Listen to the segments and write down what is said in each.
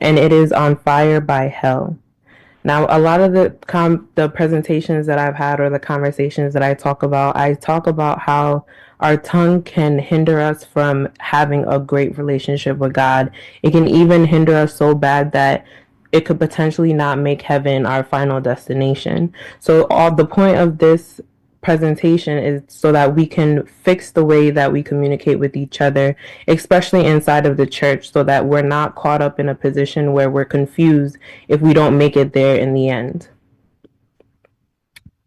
and it is on fire by hell. Now, a lot of the presentations that I've had or the conversations that I talk about how our tongue can hinder us from having a great relationship with God. It can even hinder us so bad that it could potentially not make heaven our final destination. So, all the point of this presentation is so that we can fix the way that we communicate with each other, especially inside of the church, so that we're not caught up in a position where we're confused if we don't make it there in the end.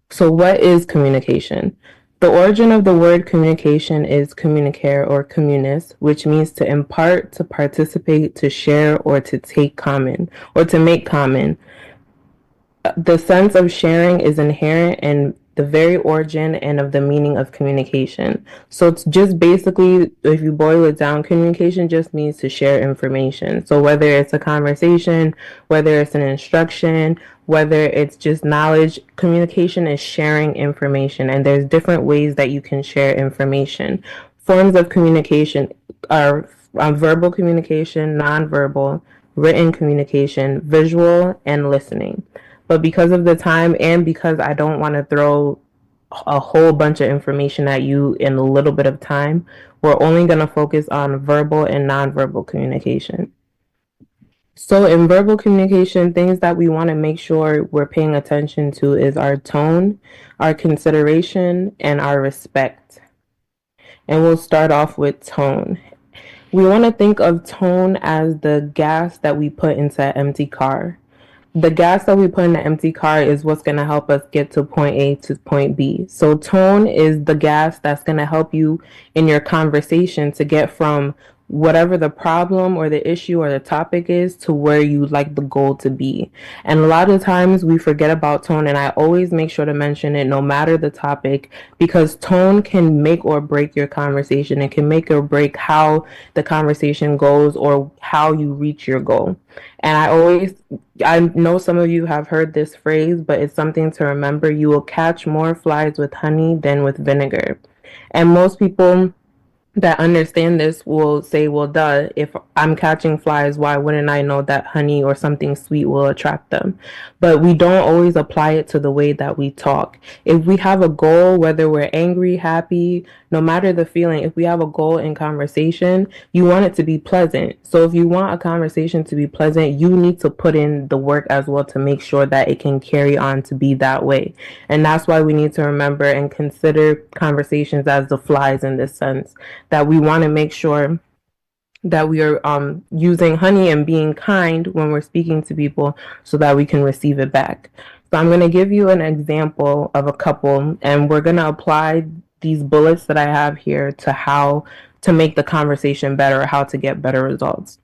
So, what is communication? The origin of the word communication is communicare or communis, which means to impart, to participate, to share, or to take common, or to make common. The sense of sharing is inherent in the very origin and of the meaning of communication. So it's just basically, if you boil it down, communication just means to share information. So whether it's a conversation, whether it's an instruction, whether it's just knowledge, communication is sharing information. And there's different ways that you can share information. Forms of communication are verbal communication, nonverbal, written communication, visual, and listening. But because of the time and because I don't want to throw a whole bunch of information at you in a little bit of time, we're only going to focus on verbal and nonverbal communication. So in verbal communication, things that we want to make sure we're paying attention to is our tone, our consideration, and our respect. And we'll start off with tone. We want to think of tone as the gas that we put into an empty car. The gas that we put in the empty car is what's going to help us get to point A to point B. So tone is the gas that's going to help you in your conversation to get from whatever the problem or the issue or the topic is to where you like the goal to be. And a lot of times we forget about tone, and I always make sure to mention it no matter the topic, because tone can make or break your conversation. It can make or break how the conversation goes or how you reach your goal. And I know some of you have heard this phrase, but it's something to remember. You will catch more flies with honey than with vinegar. And most people that understand this will say, well, duh, if I'm catching flies, why wouldn't I know that honey or something sweet will attract them? But we don't always apply it to the way that we talk. If we have a goal, whether we're angry, happy, no matter the feeling, if we have a goal in conversation, you want it to be pleasant. So if you want a conversation to be pleasant, you need to put in the work as well to make sure that it can carry on to be that way. And that's why we need to remember and consider conversations as the flies in this sense, that we want to make sure that we are using honey and being kind when we're speaking to people so that we can receive it back. So I'm going to give you an example of a couple, and we're going to apply these bullets that I have here to how to make the conversation better, how to get better results.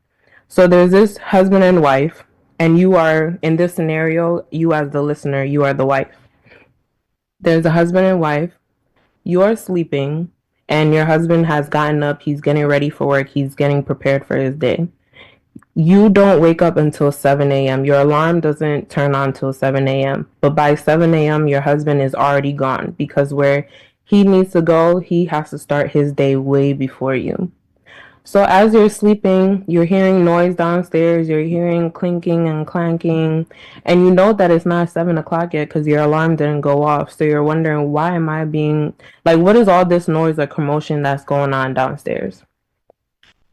So there's this husband and wife, and you are, in this scenario, you as the listener, you are the wife. There's a husband and wife. You are sleeping, and your husband has gotten up, he's getting ready for work, he's getting prepared for his day. You don't wake up until 7 a.m. Your alarm doesn't turn on till 7 a.m. But by 7 a.m., your husband is already gone, because where he needs to go, he has to start his day way before you. So as you're sleeping, you're hearing noise downstairs, you're hearing clinking and clanking, and you know that it's not 7 o'clock yet because your alarm didn't go off. So you're wondering, why am I being, like, what is all this noise or commotion that's going on downstairs?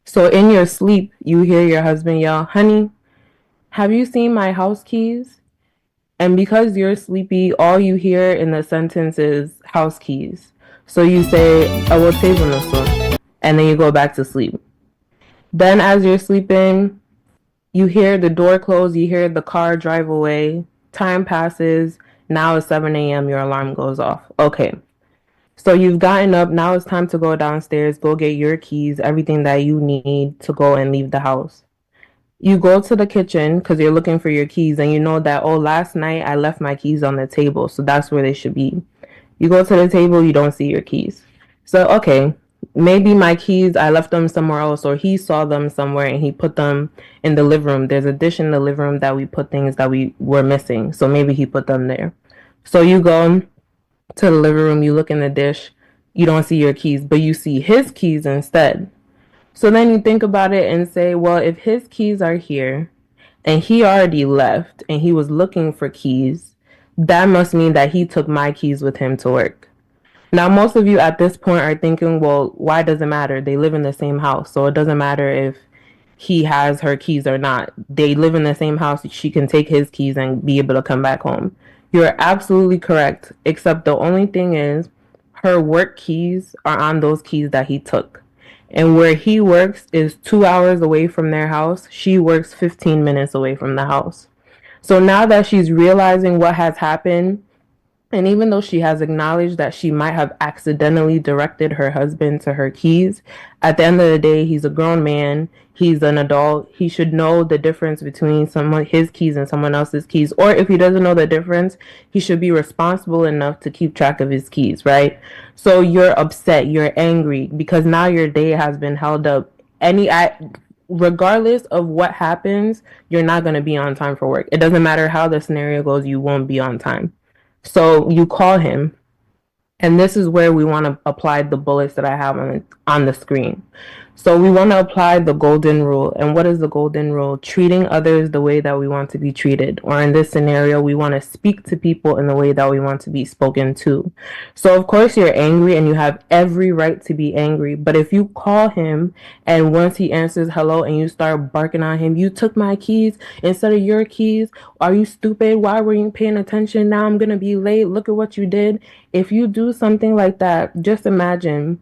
So in your sleep, you hear your husband yell, honey, have you seen my house keys? And because you're sleepy, all you hear in the sentence is house keys. So you say, I will take them this one. And then you go back to sleep. Then as you're sleeping, you hear the door close, you hear the car drive away, time passes, now it's 7 a.m., your alarm goes off. Okay, so you've gotten up, now it's time to go downstairs, go get your keys, everything that you need to go and leave the house. You go to the kitchen because you're looking for your keys, and you know that, oh, last night I left my keys on the table, so that's where they should be. You go to the table, you don't see your keys. So, okay, maybe my keys, I left them somewhere else, or he saw them somewhere and he put them in the living room. There's a dish in the living room that we put things that we were missing, so maybe he put them there. So you go to the living room, you look in the dish, you don't see your keys, but you see his keys instead. So then you think about it and say, well, if his keys are here and he already left and he was looking for keys, that must mean that he took my keys with him to work. Now, most of you at this point are thinking, well, why does it matter? They live in the same house, so it doesn't matter if he has her keys or not. They live in the same house. She can take his keys and be able to come back home. You're absolutely correct, except the only thing is her work keys are on those keys that he took. And where he works is 2 hours away from their house. She works 15 minutes away from the house. So now that she's realizing what has happened, and even though she has acknowledged that she might have accidentally directed her husband to her keys, at the end of the day, he's a grown man. He's an adult. He should know the difference between his keys and someone else's keys. Or if he doesn't know the difference, he should be responsible enough to keep track of his keys, right? So you're upset, you're angry because now your day has been held up. Regardless of what happens, you're not going to be on time for work. It doesn't matter how the scenario goes, you won't be on time. So you call him, and this is where we want to apply the bullets that I have on the screen. So we want to apply the golden rule. And what is the golden rule? Treating others the way that we want to be treated. Or in this scenario, we want to speak to people in the way that we want to be spoken to. So of course you're angry and you have every right to be angry. But if you call him and once he answers hello and you start barking on him, you took my keys instead of your keys. Are you stupid? Why were you paying attention? Now I'm going to be late. Look at what you did. If you do something like that, just imagine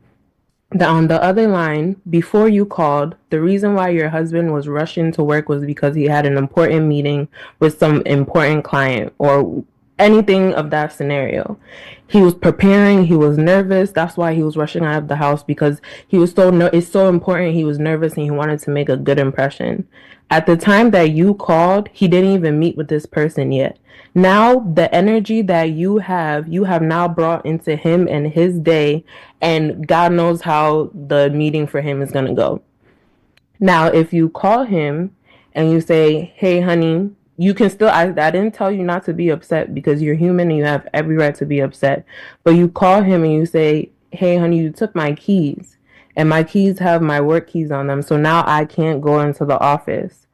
that on the other line, before you called, the reason why your husband was rushing to work was because he had an important meeting with some important client or anything of that scenario. He was preparing, he was nervous. That's why he was rushing out of the house because he was it's so important. He was nervous and he wanted to make a good impression. At the time that you called, he didn't even meet with this person yet. Now the energy that you have now brought into him and his day, and God knows how the meeting for him is going to go. Now, if you call him and you say, hey, honey, you can still, I didn't tell you not to be upset because you're human and you have every right to be upset. But you call him and you say, hey, honey, you took my keys and my keys have my work keys on them. So now I can't go into the office.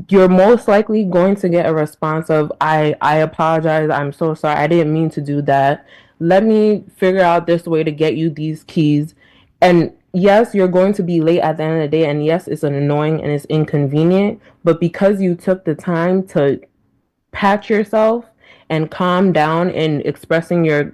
You're most likely going to get a response of, I apologize. I'm so sorry. I didn't mean to do that. Let me figure out this way to get you these keys. And yes, you're going to be late at the end of the day. And yes, it's annoying and it's inconvenient. But because you took the time to pat yourself and calm down in expressing your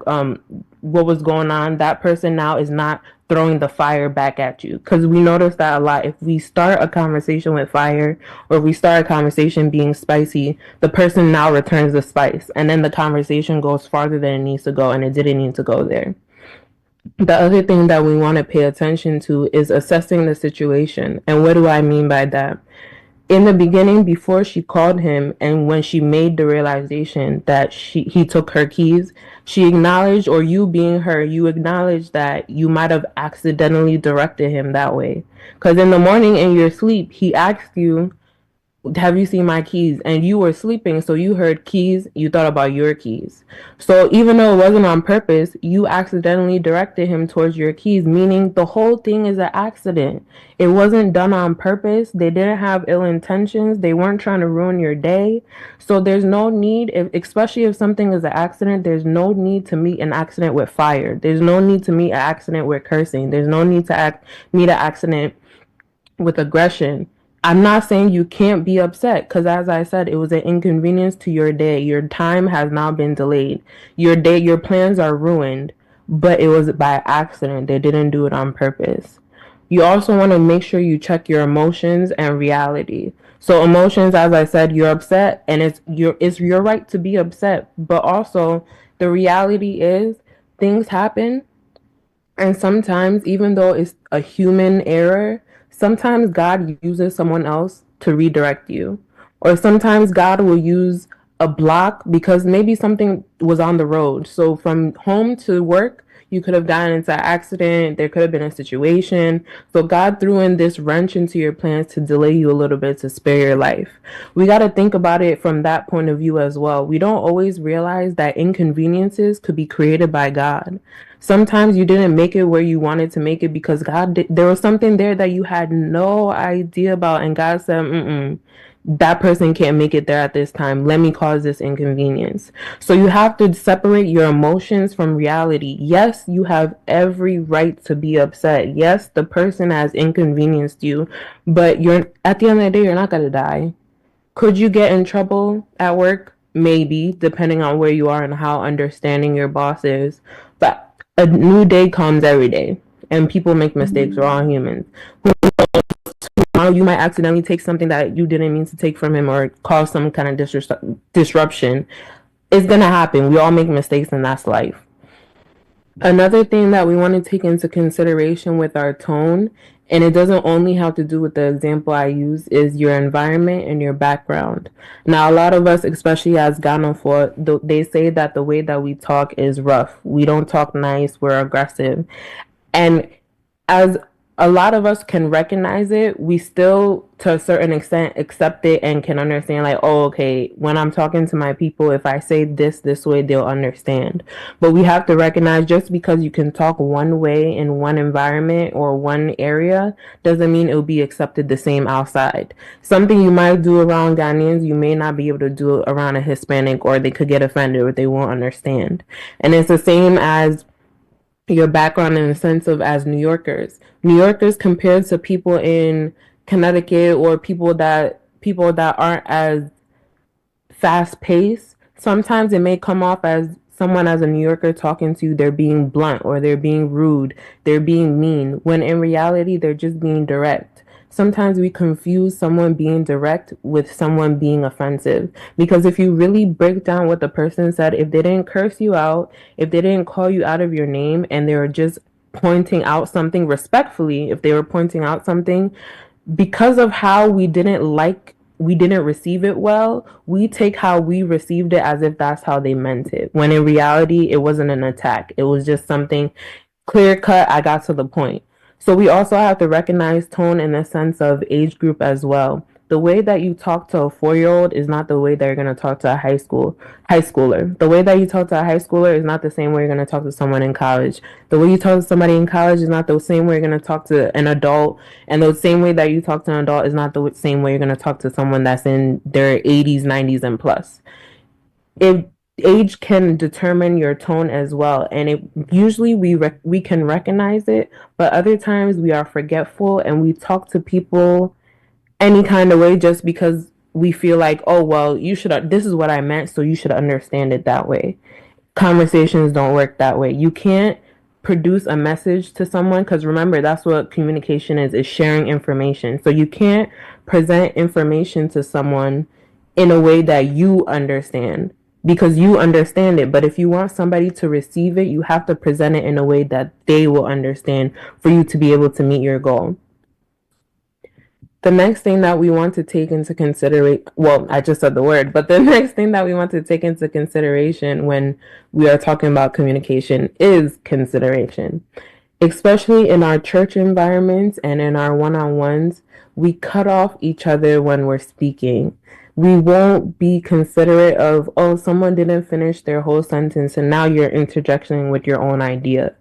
what was going on, that person now is not throwing the fire back at you. Because we notice that a lot. If we start a conversation with fire or we start a conversation being spicy, the person now returns the spice. And then the conversation goes farther than it needs to go and it didn't need to go there. The other thing that we want to pay attention to is assessing the situation. And what do I mean by that? In the beginning, before she called him and when she made the realization that he took her keys, she acknowledged, or you being her, you acknowledged that you might have accidentally directed him that way. Because in the morning in your sleep, he asked you, have you seen my keys? And you were sleeping, so you heard keys, you thought about your keys. So even though it wasn't on purpose, you accidentally directed him towards your keys, meaning the whole thing is an accident. It wasn't done on purpose. They didn't have ill intentions. They weren't trying to ruin your day. So there's no need, especially if something is an accident, there's no need to meet an accident with fire. There's no need to meet an accident with cursing. There's no need to meet an accident with aggression. I'm not saying you can't be upset because, as I said, it was an inconvenience to your day. Your time has now been delayed. Your plans are ruined, but it was by accident. They didn't do it on purpose. You also want to make sure you check your emotions and reality. So emotions, as I said, you're upset and it's your right to be upset, but also the reality is things happen, and sometimes even though it's a human error, sometimes God uses someone else to redirect you. Or sometimes God will use a block because maybe something was on the road. So from home to work, You could have gotten into an accident. There could have been a situation. So God threw in this wrench into your plans to delay you a little bit to spare your life. We got to think about it from that point of view as well. We don't always realize that inconveniences could be created by God. Sometimes you didn't make it where you wanted to make it because there was something there that you had no idea about, and God said, that person can't make it there at this time. Let me cause this inconvenience. So you have to separate your emotions from reality. Yes, you have every right to be upset. Yes, the person has inconvenienced you, but you're at the end of the day, you're not gonna die. Could you get in trouble at work? Maybe, depending on where you are and how understanding your boss is. But a new day comes every day, and people make mistakes. We're all humans. You might accidentally take something that you didn't mean to take from him or cause some kind of disruption. It's gonna happen. We all make mistakes, and that's life. Another thing that we want to take into consideration with our tone, and it doesn't only have to do with the example I use, is your environment and your background. Now, a lot of us, especially as Ghanaian, they say that the way that we talk is rough. We don't talk nice, we're aggressive. And as a lot of us can recognize it, we still, to a certain extent, accept it and can understand, like, oh, okay, when I'm talking to my people, if I say this way, they'll understand. But we have to recognize just because you can talk one way in one environment or one area doesn't mean it'll be accepted the same outside. Something you might do around Ghanaians, you may not be able to do around a Hispanic, or they could get offended or they won't understand. And it's the same as your background in the sense of as New Yorkers. New Yorkers compared to people in Connecticut or people that aren't as fast paced, sometimes it may come off as someone as a New Yorker talking to you, they're being blunt or they're being rude, they're being mean, when in reality they're just being direct. Sometimes we confuse someone being direct with someone being offensive. Because if you really break down what the person said, if they didn't curse you out, if they didn't call you out of your name, and they were just pointing out something respectfully, if they were pointing out something, because of how we didn't receive it well, we take how we received it as if that's how they meant it. When in reality, it wasn't an attack. It was just something clear cut. I got to the point. So we also have to recognize tone in the sense of age group as well. The way that you talk to a 4-year-old is not the way that you're going to talk to a high schooler. The way that you talk to a high schooler is not the same way you're going to talk to someone in college. The way you talk to somebody in college is not the same way you're going to talk to an adult. And the same way that you talk to an adult is not the same way you're going to talk to someone that's in their 80s, 90s, and plus. Age can determine your tone as well, and it usually we can recognize it, but other times we are forgetful and we talk to people any kind of way just because we feel like, oh well, this is what I meant, so you should understand it that way. Conversations don't work that way. You can't produce a message to someone, because remember, that's what communication is sharing information. So you can't present information to someone in a way that you understand, because you understand it. But if you want somebody to receive it, you have to present it in a way that they will understand for you to be able to meet your goal. The next thing that we want to take into consideration, well, I just said the word, but the next thing that we want to take into consideration when we are talking about communication is consideration. Especially in our church environments and in our one-on-ones, we cut off each other when we're speaking. We won't be considerate of, oh, someone didn't finish their whole sentence and now you're interjecting with your own idea.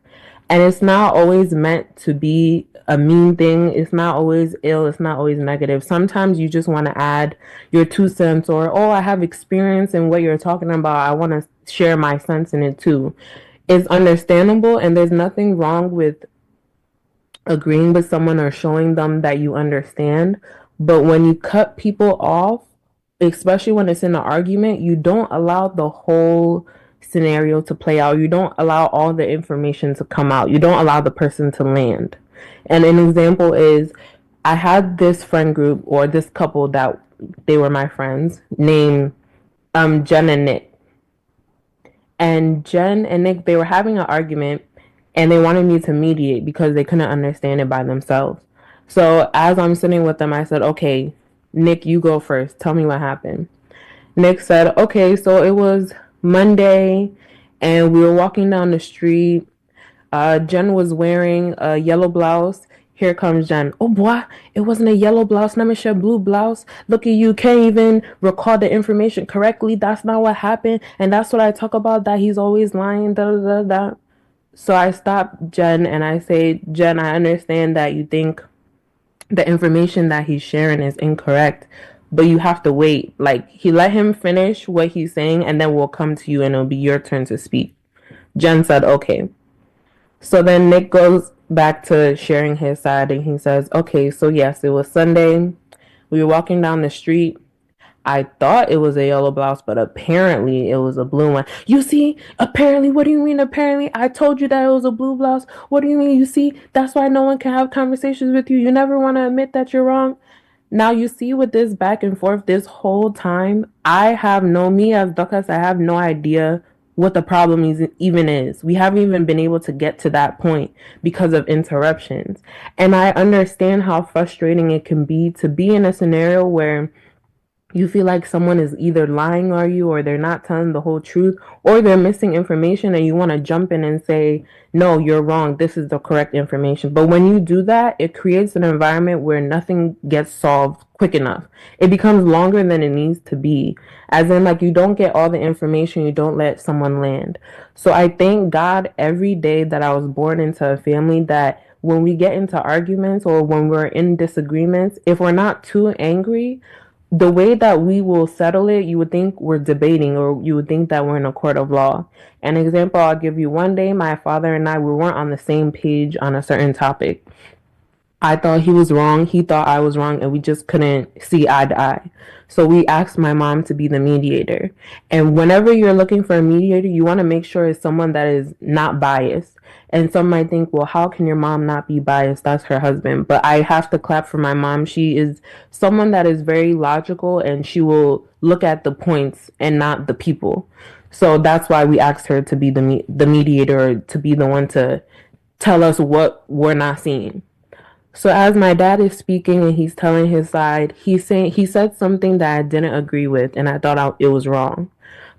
And it's not always meant to be a mean thing. It's not always ill. It's not always negative. Sometimes you just want to add your 2 cents, or, oh, I have experience in what you're talking about. I want to share my sense in it too. It's understandable, and there's nothing wrong with agreeing with someone or showing them that you understand. But when you cut people off, especially when it's in an argument, you don't allow the whole scenario to play out. You don't allow all the information to come out. You don't allow the person to land. And an example is, I had this friend group, or this couple that they were my friends, named Jen and Nick. And Jen and Nick, they were having an argument, and they wanted me to mediate because they couldn't understand it by themselves. So as I'm sitting with them, I said, okay, Nick, you go first. Tell me what happened. Nick said, okay, so it was Monday and we were walking down the street. Jen was wearing a yellow blouse. Here comes Jen. Oh boy, it wasn't a yellow blouse. Let me show blue blouse. Look at you, can't even recall the information correctly. That's not what happened. And that's what I talk about, that he's always lying. Da da da da. So I stop Jen and I say, Jen, I understand that you think the information that he's sharing is incorrect, but you have to wait. Like, he let him finish what he's saying, and then we'll come to you and it'll be your turn to speak. Jen said, okay. So then Nick goes back to sharing his side and he says, okay, so yes, it was Sunday. We were walking down the street. I thought it was a yellow blouse, but apparently it was a blue one. You see, apparently, what do you mean apparently? I told you that it was a blue blouse. What do you mean? You see, that's why no one can have conversations with you. You never want to admit that you're wrong. Now, you see, with this back and forth this whole time, me as Dukas, I have no idea what the problem even is. We haven't even been able to get to that point because of interruptions. And I understand how frustrating it can be to be in a scenario where you feel like someone is either lying on you, or they're not telling the whole truth, or they're missing information, and you want to jump in and say, no, you're wrong, this is the correct information. But when you do that, it creates an environment where nothing gets solved quick enough. It becomes longer than it needs to be, as in, like, you don't get all the information, you don't let someone land. So I thank God every day that I was born into a family that when we get into arguments or when we're in disagreements, if we're not too angry, the way that we will settle it, you would think we're debating, or you would think that we're in a court of law. An example I'll give you: one day, my father and I, we weren't on the same page on a certain topic. I thought he was wrong, he thought I was wrong, and we just couldn't see eye to eye. So we asked my mom to be the mediator. And whenever you're looking for a mediator, you want to make sure it's someone that is not biased. And some might think, well, how can your mom not be biased? That's her husband. But I have to clap for my mom. She is someone that is very logical, and she will look at the points and not the people. So that's why we asked her to be the mediator, to be the one to tell us what we're not seeing. So as my dad is speaking and he's telling his side, he said something that I didn't agree with, and I thought it was wrong.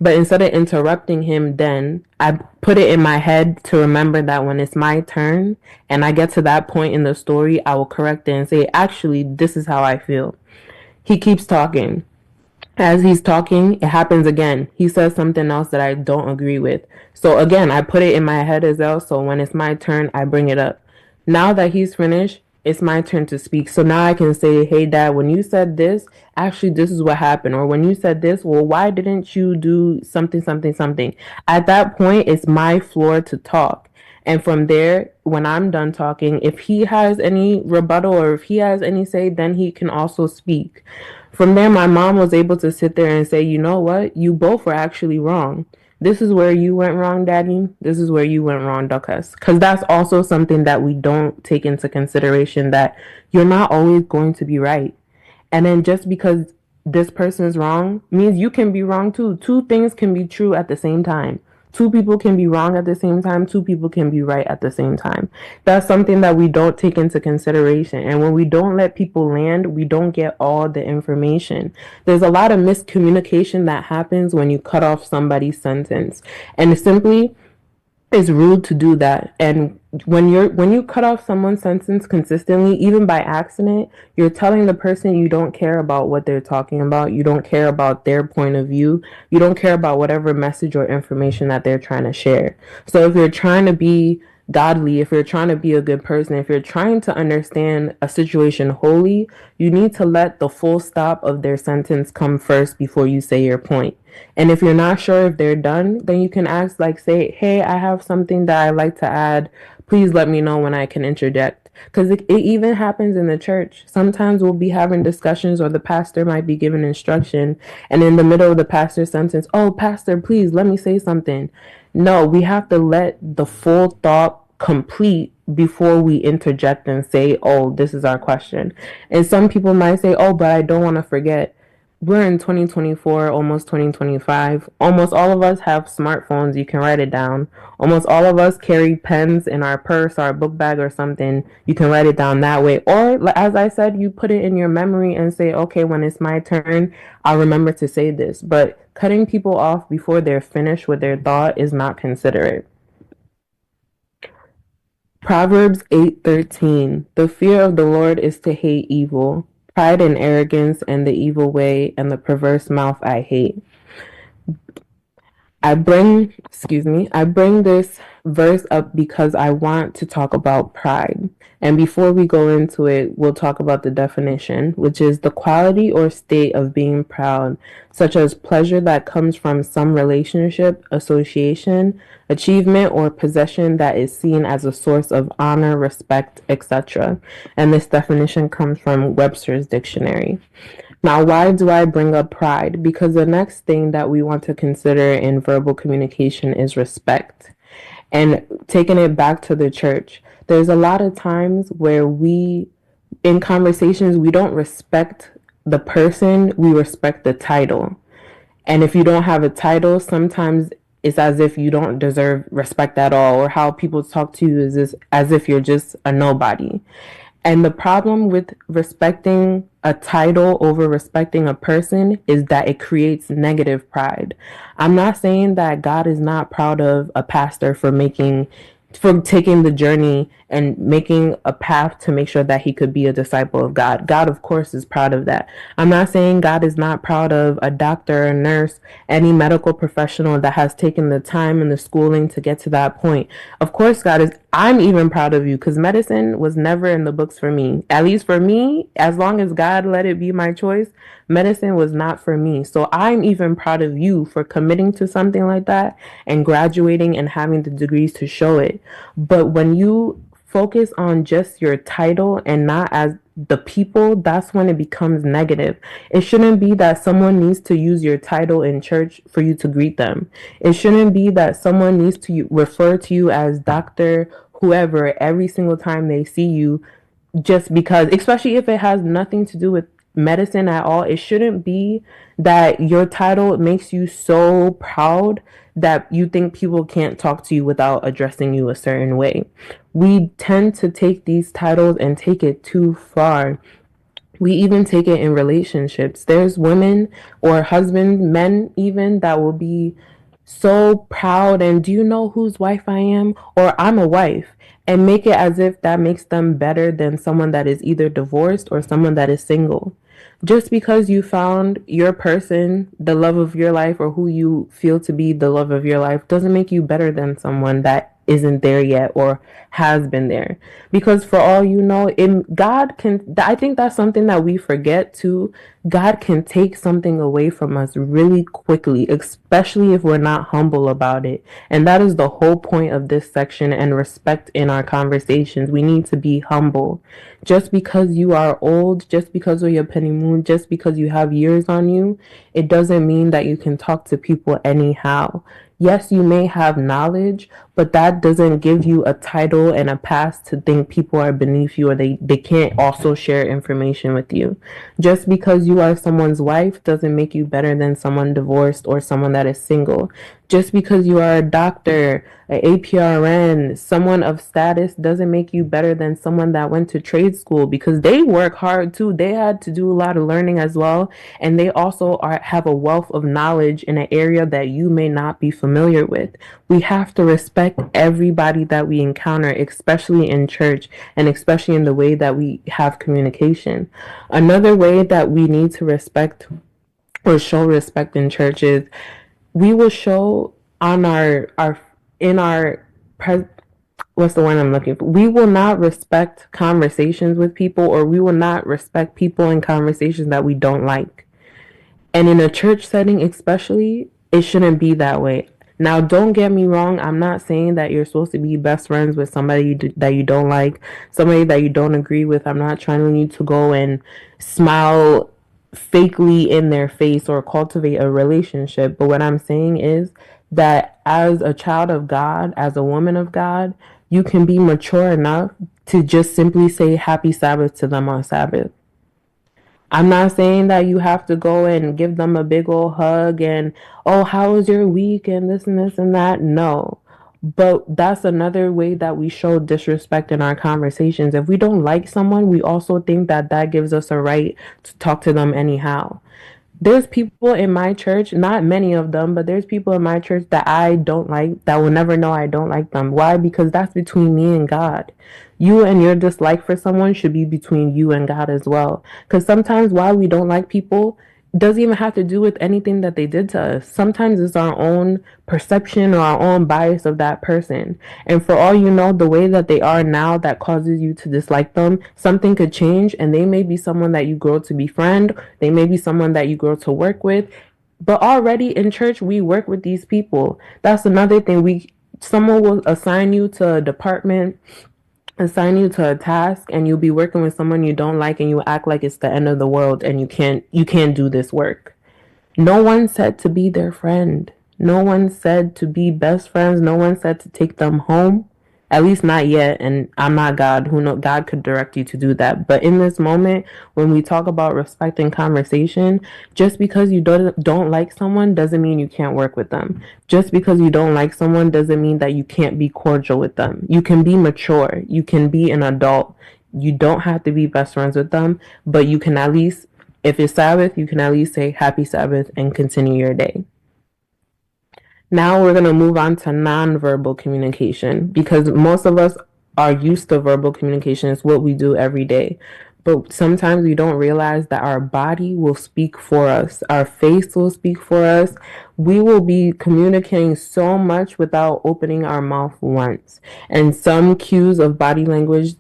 But instead of interrupting him, then I put it in my head to remember that when it's my turn and I get to that point in the story, I will correct it and say, actually, this is how I feel. He keeps talking. As he's talking, it happens again. He says something else that I don't agree with. So again, I put it in my head as well. So when it's my turn, I bring it up. Now that he's finished, it's my turn to speak. So now I can say, hey, Dad, when you said this, actually, this is what happened. Or when you said this, well, why didn't you do something, something, something? At that point, it's my floor to talk. And from there, when I'm done talking, if he has any rebuttal or if he has any say, then he can also speak. From there, my mom was able to sit there and say, you know what? You both were actually wrong. This is where you went wrong, Daddy. This is where you went wrong, Duckus. Because that's also something that we don't take into consideration, that you're not always going to be right. And then just because this person is wrong means you can be wrong too. Two things can be true at the same time. Two people can be wrong at the same time. Two people can be right at the same time. That's something that we don't take into consideration. And when we don't let people land, we don't get all the information. There's a lot of miscommunication that happens when you cut off somebody's sentence. And simply, it's rude to do that. And when you cut off someone's sentence consistently, even by accident, you're telling the person you don't care about what they're talking about. You don't care about their point of view. You don't care about whatever message or information that they're trying to share. So if you're trying to be godly, if you're trying to be a good person, if you're trying to understand a situation wholly, you need to let the full stop of their sentence come first before you say your point. And if you're not sure if they're done, then you can ask, like, say, hey, I have something that I'd like to add. Please let me know when I can interject. Because it even happens in the church. Sometimes we'll be having discussions, or the pastor might be giving instruction, and in the middle of the pastor's sentence, oh, pastor, please let me say something. No, we have to let the full thought complete before we interject and say, oh, this is our question. And some people might say, oh, but I don't want to forget. We're in 2024, almost 2025. Almost all of us have smartphones. You can write it down. Almost all of us carry pens in our purse, our book bag, or something. You can write it down that way. Or, as I said, you put it in your memory and say, okay, when it's my turn, I'll remember to say this. But cutting people off before they're finished with their thought is not considerate. Proverbs 8:13. The fear of the Lord is to hate evil. Pride and arrogance and the evil way and the perverse mouth I hate. I bring this verse up because I want to talk about pride. And before we go into it, we'll talk about the definition, which is the quality or state of being proud, such as pleasure that comes from some relationship, association, achievement, or possession that is seen as a source of honor, respect, etc. And this definition comes from Webster's Dictionary. Now, why do I bring up pride? Because the next thing that we want to consider in verbal communication is respect. And taking it back to the church, there's a lot of times where in conversations, we don't respect the person, we respect the title. And if you don't have a title, sometimes it's as if you don't deserve respect at all, or how people talk to you is as if you're just a nobody. And the problem with respecting a title over respecting a person is that it creates negative pride. I'm not saying that God is not proud of a pastor for taking the journey and making a path to make sure that he could be a disciple of God. God, of course, is proud of that. I'm not saying God is not proud of a doctor, a nurse, any medical professional that has taken the time and the schooling to get to that point. Of course, I'm even proud of you because medicine was never in the books for me. At least for me, as long as God let it be my choice, medicine was not for me. So I'm even proud of you for committing to something like that and graduating and having the degrees to show it. But when you focus on just your title and not as the people, that's when it becomes negative. It shouldn't be that someone needs to use your title in church for you to greet them. It shouldn't be that someone needs to refer to you as doctor, whoever, every single time they see you, just because, especially if it has nothing to do with medicine at all. It shouldn't be that your title makes you so proud that you think people can't talk to you without addressing you a certain way. We tend to take these titles and take it too far. We even take it in relationships. There's women or husbands, men even, that will be so proud and do you know whose wife I am? Or I'm a wife, and make it as if that makes them better than someone that is either divorced or someone that is single. Just because you found your person, the love of your life, or who you feel to be the love of your life, doesn't make you better than someone that isn't there yet or has been there. Because for all you know, I think that's something that we forget too. God can take something away from us really quickly, especially if we're not humble about it. And that is the whole point of this section and respect in our conversations. We need to be humble. Just because you are old, just because of your penny moon, just because you have years on you, it doesn't mean that you can talk to people anyhow. Yes, you may have knowledge, but that doesn't give you a title and a pass to think people are beneath you or they can't also share information with you. Just because you are someone's wife doesn't make you better than someone divorced or someone that is single. Just because you are a doctor, an APRN, someone of status doesn't make you better than someone that went to trade school because they work hard too. They had to do a lot of learning as well. And they also have a wealth of knowledge in an area that you may not be familiar with. We have to respect everybody that we encounter, especially in church and especially in the way that we have communication. Another way that we need to respect or show respect in church is we will show on what's the word I'm looking for? We will not respect conversations with people, or we will not respect people in conversations that we don't like. And in a church setting especially, it shouldn't be that way. Now, don't get me wrong. I'm not saying that you're supposed to be best friends with somebody that you don't like, somebody that you don't agree with. I'm not trying you to go and smile fakely in their face or cultivate a relationship. But what I'm saying is that as a child of God, as a woman of God, you can be mature enough to just simply say happy Sabbath to them on Sabbath. I'm not saying that you have to go and give them a big old hug and, oh, how was your week and this and this and that. No. But that's another way that we show disrespect in our conversations. If we don't like someone, we also think that that gives us a right to talk to them anyhow. There's people in my church, not many of them, but there's people in my church that I don't like, that will never know I don't like them. Why? Because that's between me and God. You and your dislike for someone should be between you and God as well. Because sometimes why we don't like people doesn't even have to do with anything that they did to us. Sometimes it's our own perception or our own bias of that person. And for all you know, the way that they are now that causes you to dislike them, something could change and they may be someone that you grow to befriend. They may be someone that you grow to work with. But already in church, we work with these people. That's another thing. Someone will assign you to a department, assign you to a task, and you'll be working with someone you don't like and you act like it's the end of the world and you can't do this work. No one said to be their friend. No one said to be best friends. No one said to take them home. At least not yet. And I'm not God. Who knows? God could direct you to do that. But in this moment, when we talk about respect and conversation, just because you don't like someone doesn't mean you can't work with them. Just because you don't like someone doesn't mean that you can't be cordial with them. You can be mature. You can be an adult. You don't have to be best friends with them, but you can at least, if it's Sabbath, you can at least say happy Sabbath and continue your day. Now we're going to move on to nonverbal communication because most of us are used to verbal communication. It's what we do every day. But sometimes we don't realize that our body will speak for us. Our face will speak for us. We will be communicating so much without opening our mouth once. And some cues of body language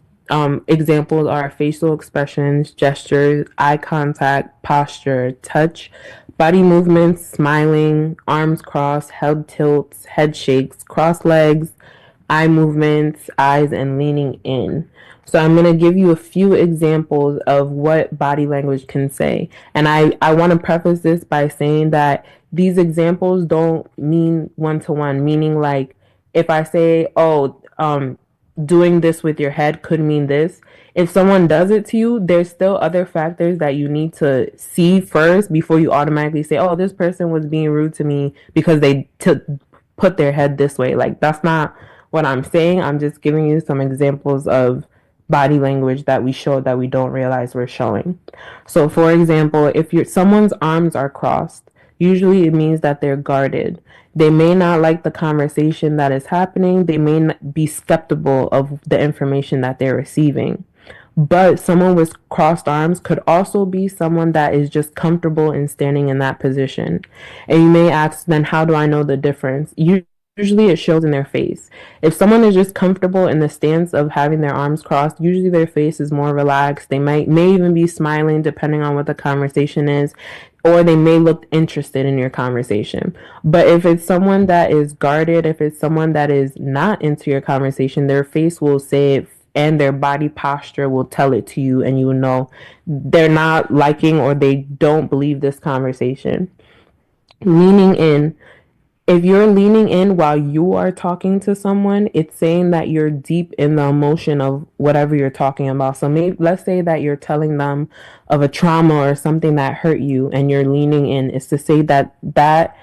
examples are facial expressions, gestures, eye contact, posture, touch, body movements, smiling, arms crossed, head tilts, head shakes, cross legs, eye movements, eyes, and leaning in. So I'm going to give you a few examples of what body language can say. And I want to preface this by saying that these examples don't mean one-to-one, meaning like if I say, doing this with your head could mean this. If someone does it to you, there's still other factors that you need to see first before you automatically say, oh, this person was being rude to me because they put their head this way. Like, that's not what I'm saying. I'm just giving you some examples of body language that we show that we don't realize we're showing. So, for example, if someone's arms are crossed, usually it means that they're guarded. They may not like the conversation that is happening. They may not be skeptical of the information that they're receiving. But someone with crossed arms could also be someone that is just comfortable in standing in that position. And you may ask, then how do I know the difference? Usually it shows in their face. If someone is just comfortable in the stance of having their arms crossed, usually their face is more relaxed. They may even be smiling depending on what the conversation is, or they may look interested in your conversation. But if it's someone that is guarded, if it's someone that is not into your conversation, their face will say it and their body posture will tell it to you, and you will know they're not liking or they don't believe this conversation. Leaning in. If you're leaning in while you are talking to someone, it's saying that you're deep in the emotion of whatever you're talking about. So maybe let's say that you're telling them of a trauma or something that hurt you and you're leaning in. It's to say that that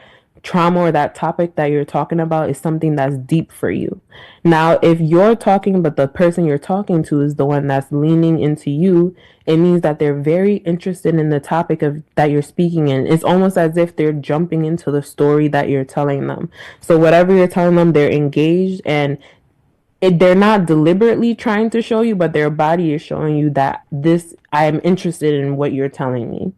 trauma or that topic that you're talking about is something that's deep for you. Now, if you're talking, but the person you're talking to is the one that's leaning into you, it means that they're very interested in the topic of that you're speaking in. It's almost as if they're jumping into the story that you're telling them. So whatever you're telling them, they're engaged and they're not deliberately trying to show you, but their body is showing you that I am interested in what you're telling me.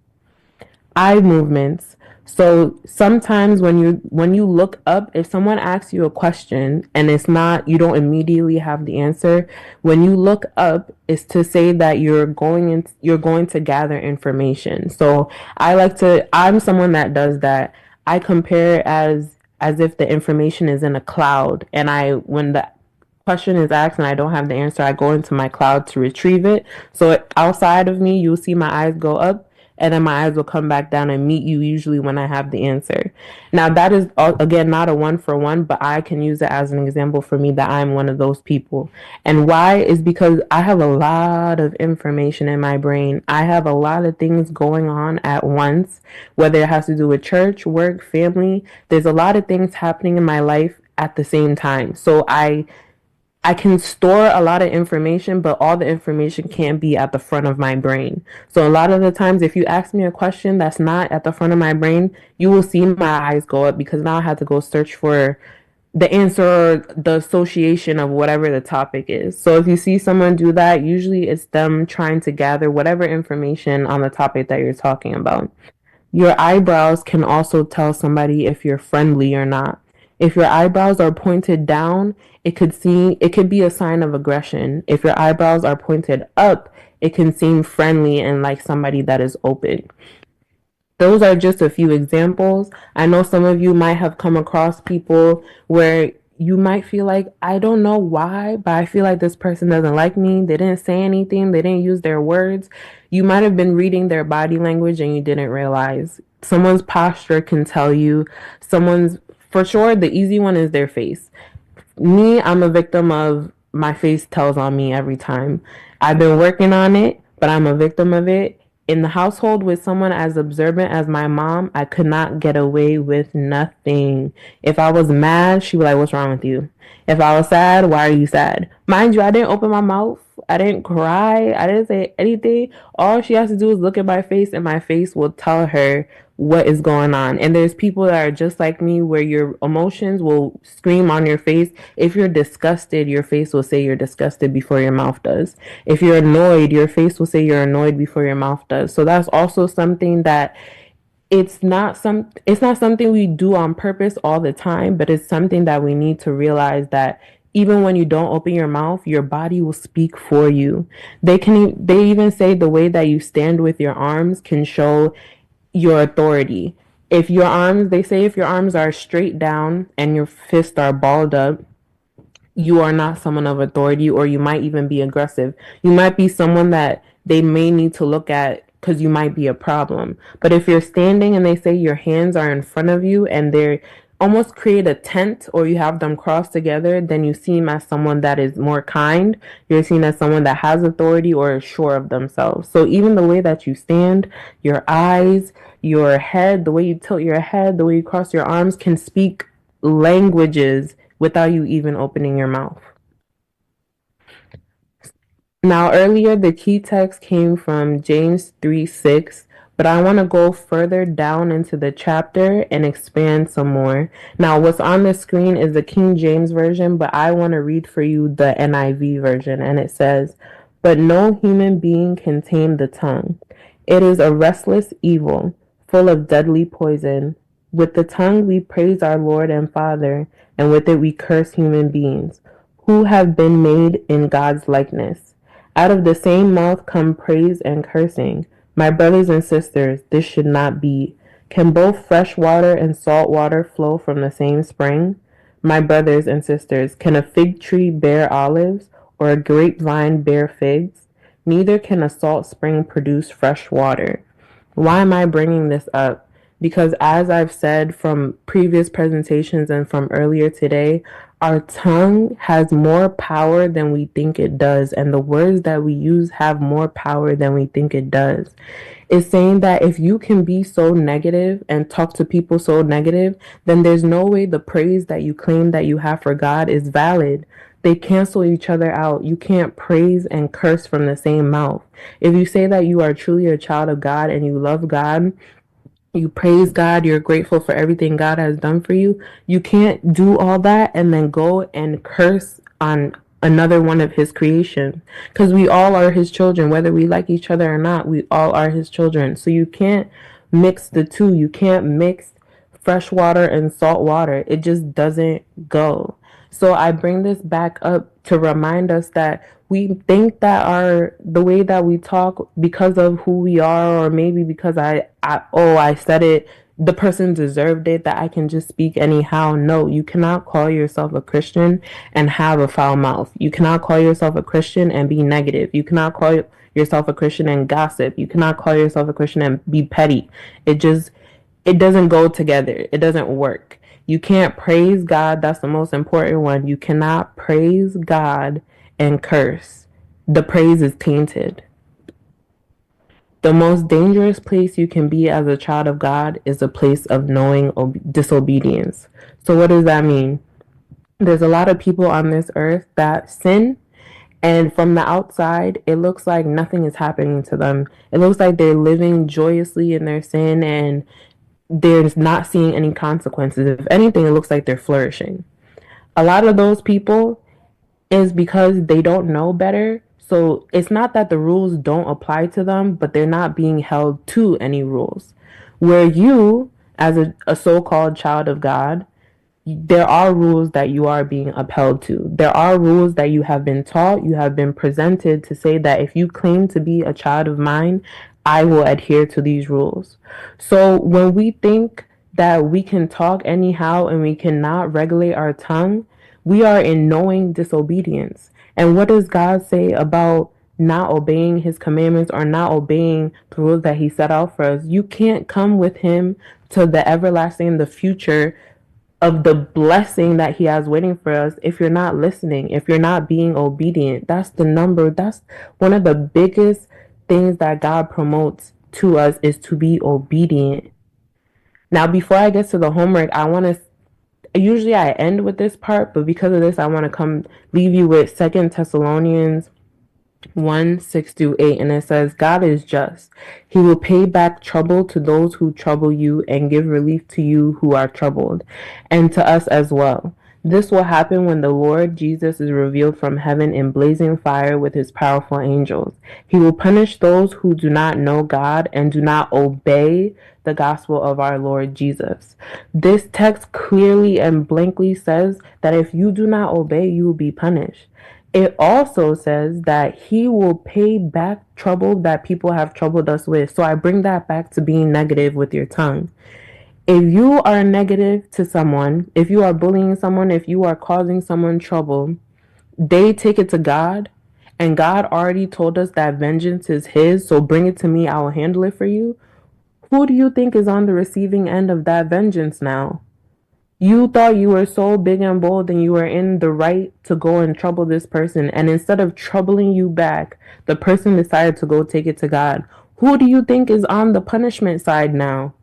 Eye movements. So sometimes when you look up, if someone asks you a question and it's not, you don't immediately have the answer, when you look up, it's to say that you're going to gather information. So I'm someone that does that. I compare it as if the information is in a cloud, and when the question is asked and I don't have the answer, I go into my cloud to retrieve it. So outside of me, you'll see my eyes go up and then my eyes will come back down and meet you usually when I have the answer. Now, that is, again, not a one-for-one, but I can use it as an example for me that I'm one of those people. And why is because I have a lot of information in my brain. I have a lot of things going on at once, whether it has to do with church, work, family. There's a lot of things happening in my life at the same time. So I can store a lot of information, but all the information can't be at the front of my brain. So a lot of the times, if you ask me a question that's not at the front of my brain, you will see my eyes go up because now I have to go search for the answer or the association of whatever the topic is. So if you see someone do that, usually it's them trying to gather whatever information on the topic that you're talking about. Your eyebrows can also tell somebody if you're friendly or not. If your eyebrows are pointed down, it could be a sign of aggression. If your eyebrows are pointed up, it can seem friendly and like somebody that is open. Those are just a few examples. I know some of you might have come across people where you might feel like, I don't know why, but I feel like this person doesn't like me. They didn't say anything, they didn't use their words. You might have been reading their body language and you didn't realize. Someone's posture can tell you, for sure, the easy one is their face. Me, I'm a victim of my face tells on me every time. I've been working on it, but I'm a victim of it. In the household with someone as observant as my mom, I could not get away with nothing. If I was mad, she was like, "What's wrong with you?" If I was sad, "Why are you sad?" Mind you, I didn't open my mouth. I didn't cry. I didn't say anything. All she has to do is look at my face, and my face will tell her what is going on. And there's people that are just like me where your emotions will scream on your face. If you're disgusted, your face will say you're disgusted before your mouth does. If you're annoyed, your face will say you're annoyed before your mouth does. So that's also something that it's not something we do on purpose all the time, but it's something that we need to realize that even when you don't open your mouth, your body will speak for you. They even say the way that you stand with your arms can show your authority. They say if your arms are straight down and your fists are balled up, you are not someone of authority, or you might even be aggressive. You might be someone that they may need to look at because you might be a problem. But if you're standing and they say your hands are in front of you and they're almost create a tent or you have them crossed together, then you seem as someone that is more kind. You're seen as someone that has authority or is sure of themselves. So even the way that you stand, your eyes, your head, the way you tilt your head, the way you cross your arms can speak languages without you even opening your mouth. Now, earlier, the key text came from James 3:6, but I want to go further down into the chapter and expand some more. Now, what's on the screen is the King James Version, but I want to read for you the NIV version, and it says, "But no human being can tame the tongue. It is a restless evil, full of deadly poison. With the tongue we praise our Lord and Father, and with it we curse human beings, who have been made in God's likeness. Out of the same mouth come praise and cursing. My brothers and sisters, this should not be. Can both fresh water and salt water flow from the same spring? My brothers and sisters, can a fig tree bear olives, or a grapevine bear figs? Neither can a salt spring produce fresh water." Why am I bringing this up? Because as I've said from previous presentations and from earlier today, our tongue has more power than we think it does, and the words that we use have more power than we think it does. It's saying that if you can be so negative and talk to people so negative, then there's no way the praise that you claim that you have for God is valid. They cancel each other out. You can't praise and curse from the same mouth. If you say that you are truly a child of God and you love God, you praise God, you're grateful for everything God has done for you, you can't do all that and then go and curse on another one of his creation, because we all are his children, whether we like each other or not. We all are his children. So you can't mix the two. You can't mix fresh water and salt water. It just doesn't go. So I bring this back up to remind us that we think that the way that we talk, because of who we are, or maybe because I said it, the person deserved it, that I can just speak anyhow. No, you cannot call yourself a Christian and have a foul mouth. You cannot call yourself a Christian and be negative. You cannot call yourself a Christian and gossip. You cannot call yourself a Christian and be petty. It doesn't go together. It doesn't work. You can't praise God. That's the most important one. You cannot praise God and curse. The praise is tainted. The most dangerous place you can be as a child of God is a place of knowing disobedience. So what does that mean? There's a lot of people on this earth that sin, and from the outside, it looks like nothing is happening to them. It looks like they're living joyously in their sin and they're not seeing any consequences. If anything, it looks like they're flourishing. A lot of those people is because they don't know better. So it's not that the rules don't apply to them, but they're not being held to any rules. Where you, as a so called child of God, there are rules that you are being upheld to. There are rules that you have been taught, you have been presented to say that if you claim to be a child of mine, I will adhere to these rules. So when we think that we can talk anyhow and we cannot regulate our tongue, we are in knowing disobedience. And what does God say about not obeying his commandments or not obeying the rules that he set out for us? You can't come with him to the everlasting, the future of the blessing that he has waiting for us if you're not listening, if you're not being obedient. That's one of the biggest things that God promotes to us is to be obedient. Now, before I get to the homework, usually I end with this part, but because of this, I want to come leave you with Second Thessalonians 1:6-8, and it says, God is just. He will pay back trouble to those who trouble you and give relief to you who are troubled, and to us as well. This will happen when the Lord Jesus is revealed from heaven in blazing fire with his powerful angels. He will punish those who do not know God and do not obey the gospel of our Lord Jesus. This text clearly and blankly says that if you do not obey, you will be punished. It also says that he will pay back trouble that people have troubled us with. So I bring that back to being negative with your tongue. If you are negative to someone, if you are bullying someone, if you are causing someone trouble, they take it to God. And God already told us that vengeance is his. So bring it to me. I will handle it for you. Who do you think is on the receiving end of that vengeance now? You thought you were so big and bold and you were in the right to go and trouble this person. And instead of troubling you back, the person decided to go take it to God. Who do you think is on the punishment side now?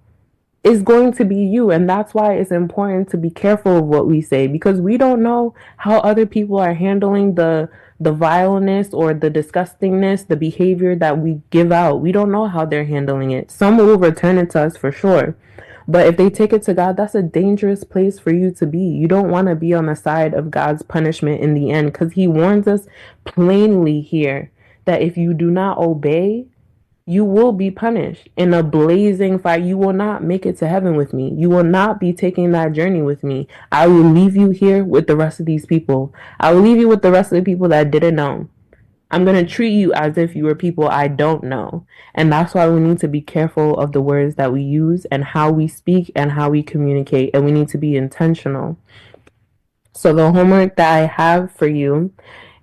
It's going to be you. And that's why it's important to be careful of what we say, because we don't know how other people are handling the vileness or the disgustingness, the behavior that we give out. We don't know how they're handling it. Some will return it to us for sure. But if they take it to God, that's a dangerous place for you to be. You don't want to be on the side of God's punishment in the end, because he warns us plainly here that if you do not obey, you will be punished in a blazing fire. You will not make it to heaven with me. You will not be taking that journey with me. I will leave you here with the rest of these people. I will leave you with the rest of the people that didn't know. I'm going to treat you as if you were people I don't know. And that's why we need to be careful of the words that we use and how we speak and how we communicate. And we need to be intentional. So the homework that I have for you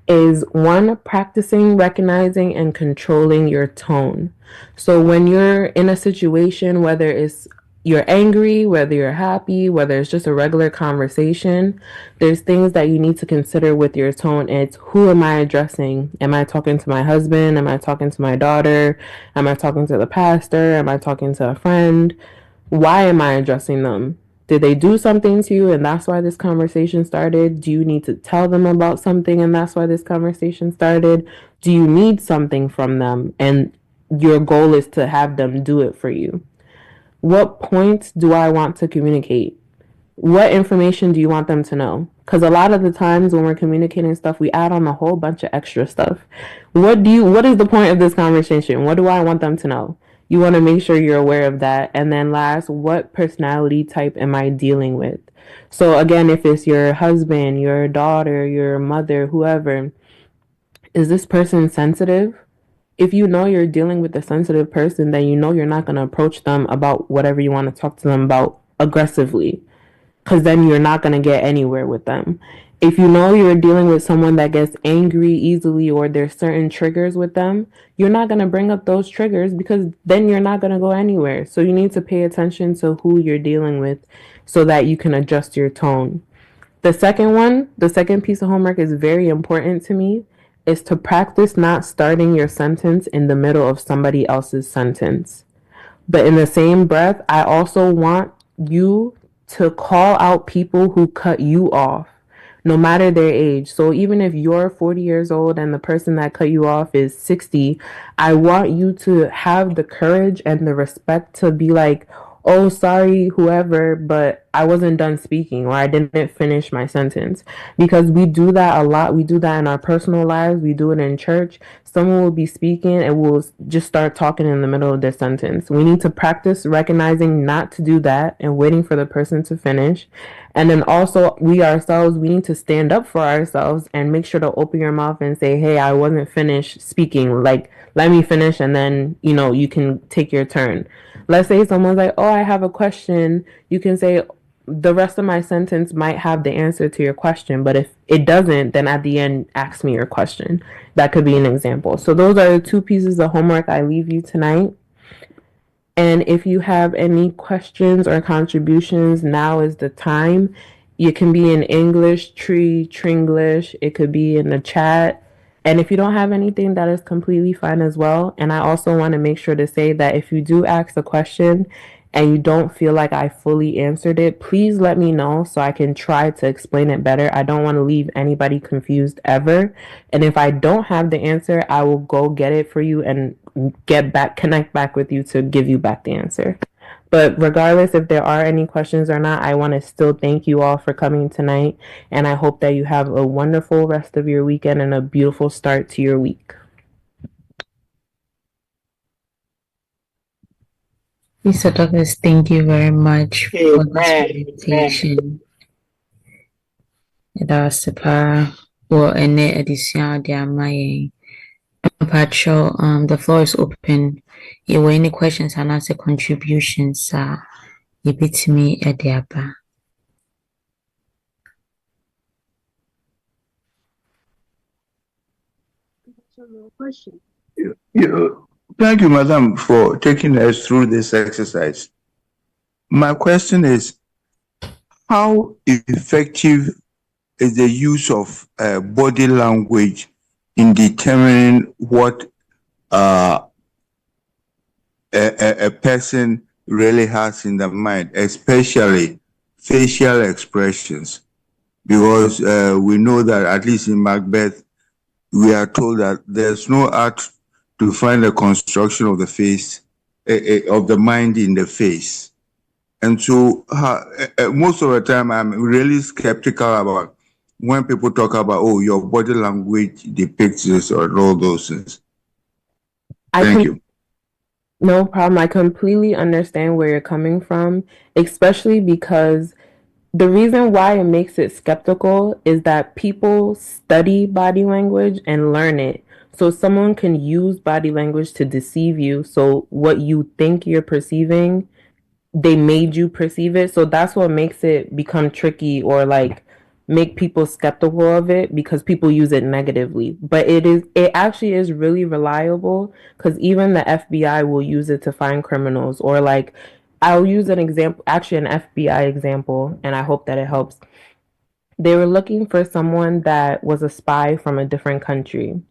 is one, practicing recognizing and controlling your tone. So when you're in a situation, whether it's you're angry, whether you're happy, whether it's just a regular conversation, there's things that you need to consider with your tone. It's who am I addressing? Am I talking to my husband? Am I talking to my daughter? Am I talking to the pastor? Am I talking to a friend? Why am I addressing them? Did they do something to you and that's why this conversation started? Do you need to tell them about something and that's why this conversation started? Do you need something from them and your goal is to have them do it for you? What points do I want to communicate? What information do you want them to know? Because a lot of the times when we're communicating stuff, we add on a whole bunch of extra stuff. What is the point of this conversation? What do I want them to know? You want to make sure you're aware of that. And then last, what personality type am I dealing with? So again, if it's your husband, your daughter, your mother, whoever, is this person sensitive? If you know you're dealing with a sensitive person, then you know you're not going to approach them about whatever you want to talk to them about aggressively, because then you're not going to get anywhere with them. If you know you're dealing with someone that gets angry easily or there's certain triggers with them, you're not going to bring up those triggers because then you're not going to go anywhere. So you need to pay attention to who you're dealing with so that you can adjust your tone. The second piece of homework is very important to me, is to practice not starting your sentence in the middle of somebody else's sentence. But in the same breath, I also want you to call out people who cut you off. no matter their age. So even if you're 40 years old and the person that cut you off is 60, I want you to have the courage and the respect to be like, oh, sorry, whoever, but I wasn't done speaking or I didn't finish my sentence. Because we do that a lot. We do that in our personal lives. We do it in church. Someone will be speaking and will just start talking in the middle of their sentence. We need to practice recognizing not to do that and waiting for the person to finish. And then also, we ourselves, we need to stand up for ourselves and make sure to open your mouth and say, hey, I wasn't finished speaking. Like, let me finish and then, you can take your turn. Let's say someone's like, oh, I have a question. You can say, the rest of my sentence might have the answer to your question, but if it doesn't, then at the end, ask me your question. That could be an example. So those are the two pieces of homework I leave you tonight. And if you have any questions or contributions, now is the time. It can be in English, Tringlish. It could be in the chat. And if you don't have anything, that is completely fine as well. And I also want to make sure to say that if you do ask a question and you don't feel like I fully answered it, please let me know so I can try to explain it better. I don't want to leave anybody confused ever. And if I don't have the answer, I will go get it for you and connect back with you to give you back the answer. But regardless if there are any questions or not, I want to still thank you all for coming tonight. And I hope that you have a wonderful rest of your weekend and a beautiful start to your week. Mr. Douglas, thank you very much for this presentation. The floor is open. If you have any questions and answer contributions, you beat me at the upper. Question. Thank you, Madam, for taking us through this exercise. My question is, how effective is the use of body language in determining what a person really has in the mind, especially facial expressions? Because we know that, at least in Macbeth, we are told that there's no art to find a construction of the face, of the mind in the face. And so most of the time, I'm really skeptical about when people talk about, oh, your body language depicts this or all those things. Thank you. No problem. I completely understand where you're coming from, especially because the reason why it makes it skeptical is that people study body language and learn it. So someone can use body language to deceive you. So what you think you're perceiving, they made you perceive it. So that's what makes it become tricky or like make people skeptical of it because people use it negatively. But it actually is really reliable because even the FBI will use it to find criminals. Or like, I'll use an example, actually an FBI example, and I hope that it helps. They were looking for someone that was a spy from a different country,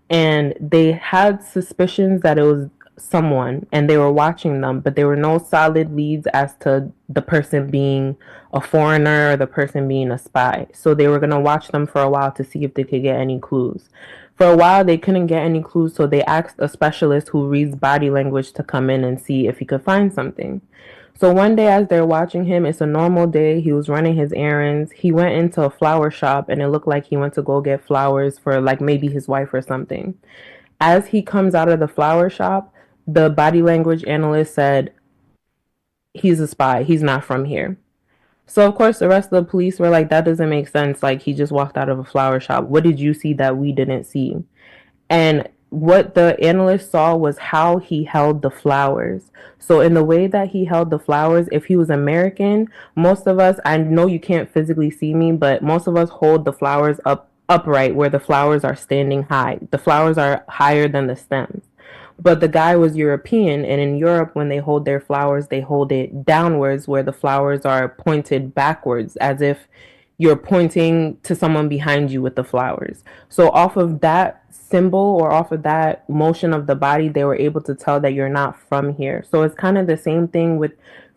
and they had suspicions that it was someone, and they were watching them, but there were no solid leads as to the person being a foreigner or the person being a spy. So they were going to watch them for a while to see if they could get any clues. For a while, they couldn't get any clues, so they asked a specialist who reads body language to come in and see if he could find something. So one day, as they're watching him, it's a normal day. He was running his errands. He went into a flower shop, and it looked like he went to go get flowers for like maybe his wife or something. As he comes out of the flower shop, the body language analyst said, he's a spy. He's not from here. So, of course, the rest of the police were like, that doesn't make sense. Like, he just walked out of a flower shop. What did you see that we didn't see? And what the analyst saw was how he held the flowers. So in the way that he held the flowers, if he was American, most of us, I know you can't physically see me, but most of us hold the flowers upright where the flowers are standing high. The flowers are higher than the stems. But the guy was European, and in Europe, when they hold their flowers, they hold it downwards where the flowers are pointed backwards, as if you're pointing to someone behind you with the flowers. So off of that symbol or off of that motion of the body, they were able to tell that you're not from here. So it's kind of the same thing with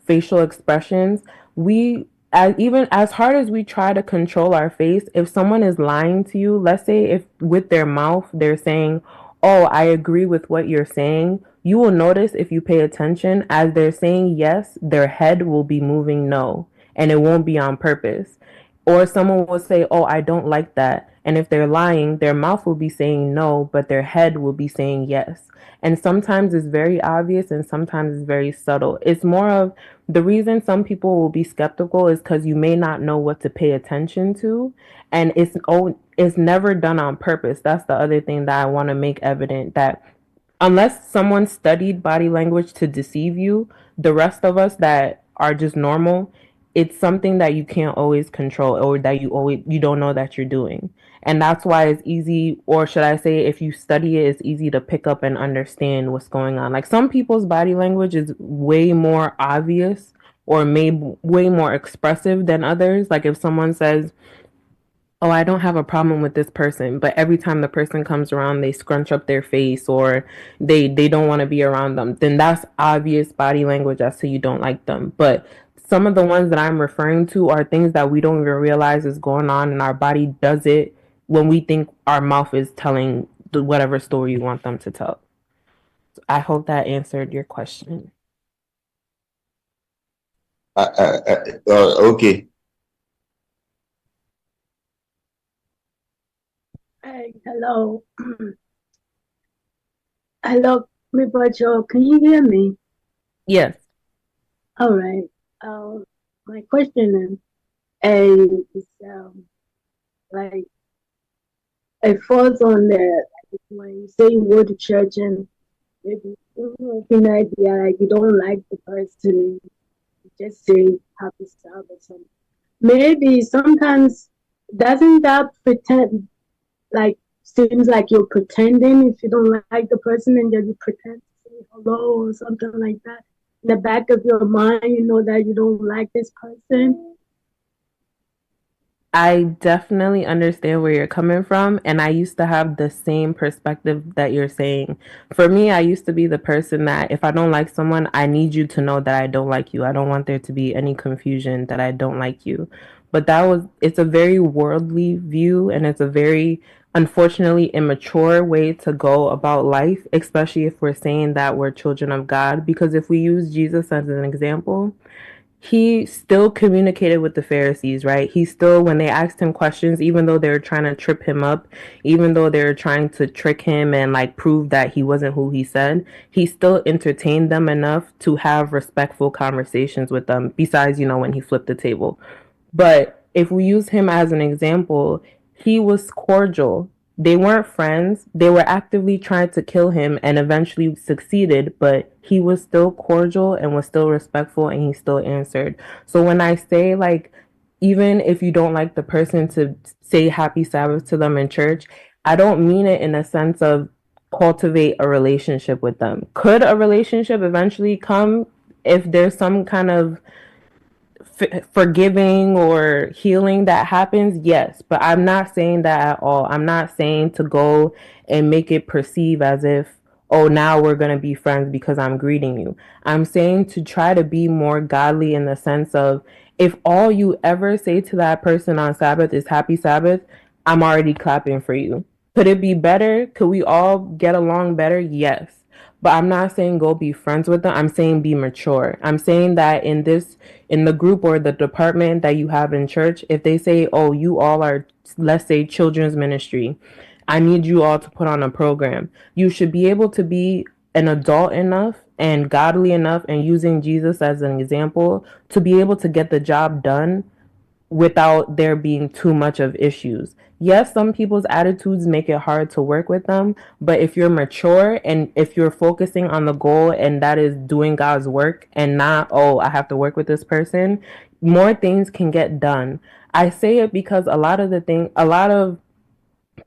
facial expressions. We even as hard as we try to control our face, if someone is lying to you, let's say if with their mouth they're saying, "Oh, I agree with what you're saying," you will notice if you pay attention, as they're saying yes, their head will be moving no, and it won't be on purpose. Or someone will say, "Oh, I don't like that." And if they're lying, their mouth will be saying no, but their head will be saying yes. And sometimes it's very obvious and sometimes it's very subtle. It's more of the reason some people will be skeptical is because you may not know what to pay attention to. And it's never done on purpose. That's the other thing that I want to make evident, that unless someone studied body language to deceive you, the rest of us that are just normal, it's something that you can't always control, or that you don't know that you're doing. And that's why it's easy, or should I say, if you study it, it's easy to pick up and understand what's going on. Like some people's body language is way more obvious or way more expressive than others. Like if someone says, "Oh, I don't have a problem with this person," but every time the person comes around, they scrunch up their face, or they don't want to be around them, then that's obvious body language as to you don't like them. But some of the ones that I'm referring to are things that we don't even realize is going on, and our body does it when we think our mouth is telling whatever story you want them to tell. So I hope that answered your question. Okay. Hey, hello. Hello, Mr. Joe. Can you hear me? Yes. All right. My question is like it falls on the when you say you go to church and maybe an idea like you don't like the person, you just say happy Sabbath or something. Maybe sometimes doesn't that pretend like seems like you're pretending if you don't like the person and then you pretend to say hello or something like that. In the back of your mind, you know that you don't like this person. I definitely understand where you're coming from, and I used to have the same perspective that you're saying. For me, I used to be the person that if I don't like someone, I need you to know that I don't like you. I don't want there to be any confusion that I don't like you. But it's a very worldly view, and it's a very, unfortunately, immature way to go about life, especially if we're saying that we're children of God. Because if we use Jesus as an example, he still communicated with the Pharisees, right? He still, when they asked him questions, even though they were trying to trip him up, even though they were trying to trick him and like prove that he wasn't who he said, he still entertained them enough to have respectful conversations with them, besides, when he flipped the table. But if we use him as an example, he was cordial. They weren't friends. They were actively trying to kill him and eventually succeeded, but he was still cordial and was still respectful, and he still answered. So when I say, like, even if you don't like the person, to say happy Sabbath to them in church, I don't mean it in a sense of cultivate a relationship with them. Could a relationship eventually come if there's some kind of forgiving or healing that happens? Yes, but I'm not saying that at all. I'm not saying to go and make it perceive as if, "Oh, now we're going to be friends because I'm greeting you." I'm saying to try to be more godly in the sense of, if all you ever say to that person on Sabbath is happy Sabbath, I'm already clapping for you. Could it be better? Could we all get along better? Yes. But I'm not saying go be friends with them. I'm saying be mature. I'm saying that in the group or the department that you have in church, if they say, "Oh, you all are, let's say, children's ministry, I need you all to put on a program," you should be able to be an adult enough and godly enough and using Jesus as an example to be able to get the job done without there being too much of issues. Yes, some people's attitudes make it hard to work with them, but if you're mature and if you're focusing on the goal, and that is doing God's work and not, "Oh, I have to work with this person," more things can get done. I say it because a lot of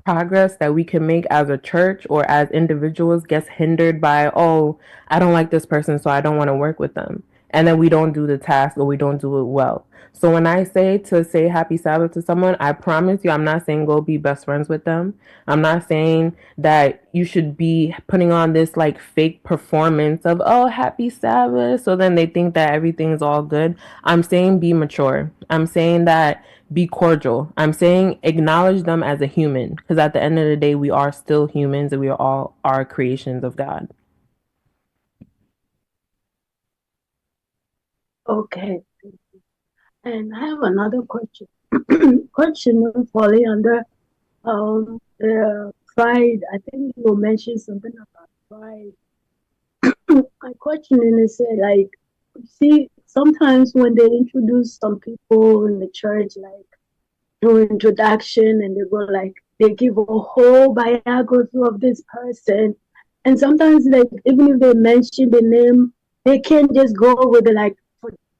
progress that we can make as a church or as individuals gets hindered by, "Oh, I don't like this person, so I don't want to work with them." and then we don't do the task or we don't do it well. So when I say to say happy Sabbath to someone, I promise you, I'm not saying go be best friends with them. I'm not saying that you should be putting on this like fake performance of, oh, happy Sabbath. So then they think that everything's all good. I'm saying be mature. I'm saying that be cordial. I'm saying acknowledge them as a human, because at the end of the day, we are still humans and we are all our creations of God. Okay. And I have another question. Question falling under pride. I think you mentioned something about pride. My question is like, see, sometimes when they introduce some people in the church, like do introduction, and they go like they give a whole biography of this person, and sometimes like even if they mention the name, they can't just go with it. Like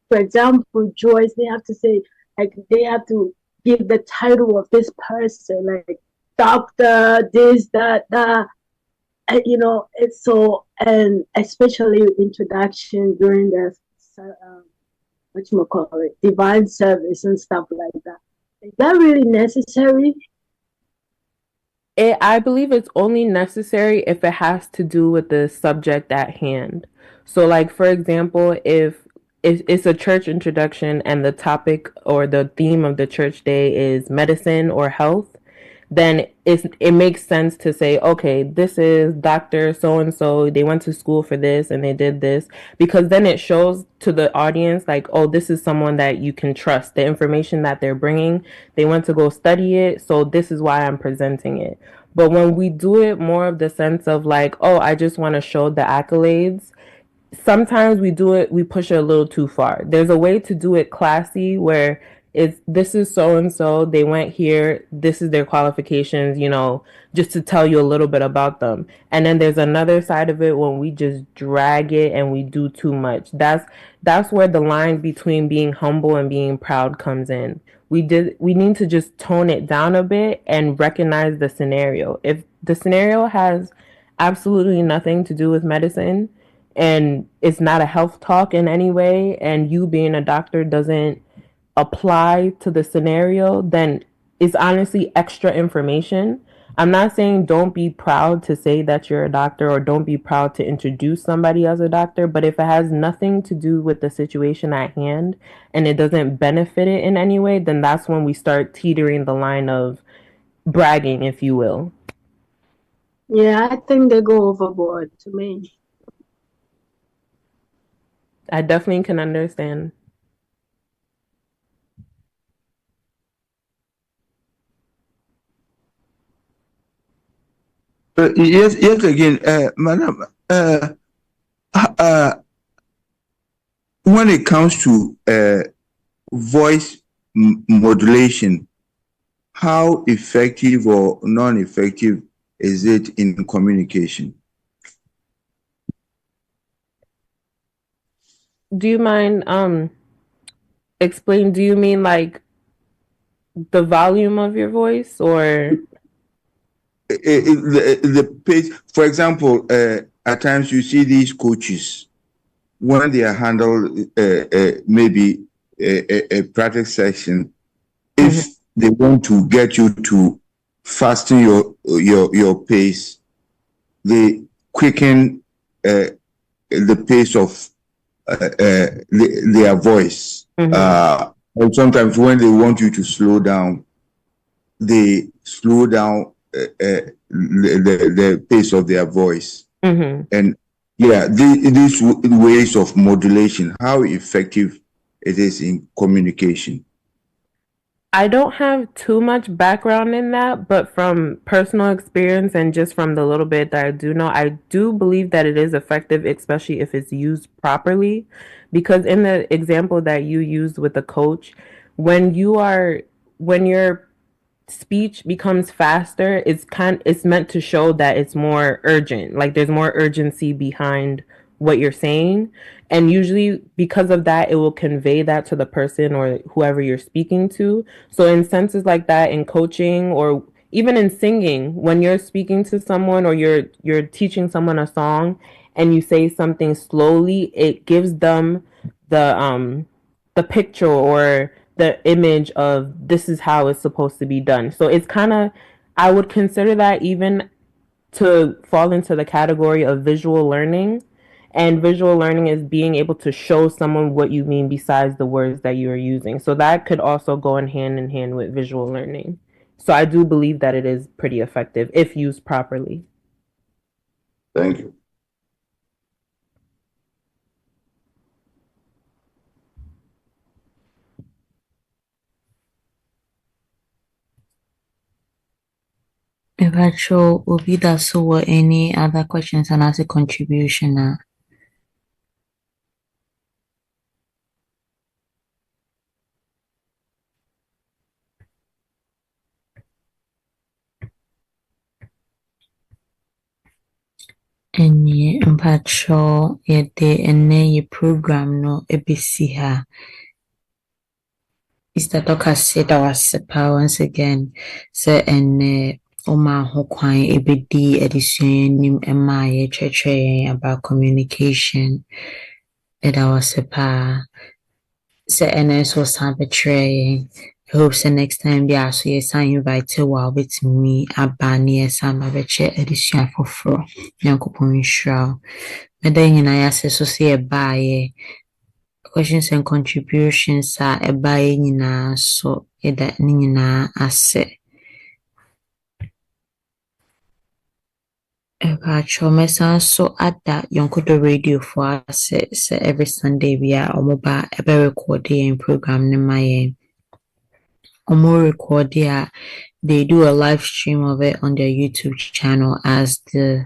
for example, Joyce, they have to say like they have to give the title of this person, like doctor, this, that. You know, it's so, and especially introduction during the what you call it, divine service and stuff like that. Is that really necessary? I believe it's only necessary if it has to do with the subject at hand. So, like, for example, if it's a church introduction and the topic or the theme of the church day is medicine or health, then it makes sense to say, okay, this is Dr. So and so. They went to school for this and they did this, because then it shows to the audience like, oh, this is someone that you can trust. The information that they're bringing, they went to go study it, so this is why I'm presenting it. But when we do it more of the sense of like, oh, I just want to show the accolades, sometimes we push it a little too far. There's a way to do it classy where it's this is so and so, they went here, this is their qualifications, just to tell you a little bit about them. And then there's another side of it when we just drag it and we do too much. That's where the line between being humble and being proud comes in. We need to just tone it down a bit and recognize the scenario. If the scenario has absolutely nothing to do with medicine, and it's not a health talk in any way, and you being a doctor doesn't apply to the scenario, then it's honestly extra information. I'm not saying don't be proud to say that you're a doctor or don't be proud to introduce somebody as a doctor, but if it has nothing to do with the situation at hand and it doesn't benefit it in any way, then that's when we start teetering the line of bragging, if you will. Yeah, I think they go overboard to me. I definitely can understand. Yes, again, madam, when it comes to voice modulation, how effective or non-effective is it in communication? Do you mind explain? Do you mean like the volume of your voice, or the pace? For example, at times you see these coaches when they are handled maybe a practice section. If they want to get you to fasten your pace, they quicken the pace of their voice. And sometimes when they want you to slow down, they slow down the pace of their voice. And yeah, these ways of modulation, how effective it is in communication. I don't have too much background in that, but from personal experience and just from the little bit that I do know, I do believe that it is effective, especially if it's used properly. Because in the example that you used with the coach, when your speech becomes faster, it's meant to show that it's more urgent. Like there's more urgency behind what you're saying. And usually because of that, it will convey that to the person or whoever you're speaking to. So in senses like that, in coaching or even in singing, when you're speaking to someone or you're teaching someone a song and you say something slowly, it gives them the picture or the image of this is how it's supposed to be done. So it's kind of, I would consider that even to fall into the category of visual learning. And visual learning is being able to show someone what you mean besides the words that you are using. So that could also go in hand with visual learning. So I do believe that it is pretty effective if used properly. Thank you. Eventual will be that so or any other questions and as a contribution. Any mpacho yede ene program no ebisi ha. Mr. Doka said I was once again so ene Oma ho kwan ebedi edisua nim ema ye twetwe about communication eda was so ene so sabetre. I hope so next time be aso ye san invite wa with me abani ye san abeche edisua foforo Yankopon nshira meda nyina ya se so se baye questions and contributions baye nyina so eda nyina ase Mesan so at that Yonkodoradio for us every Sunday we are omoba ebe recording program nemaye omo record they do a live stream of it on their YouTube channel as the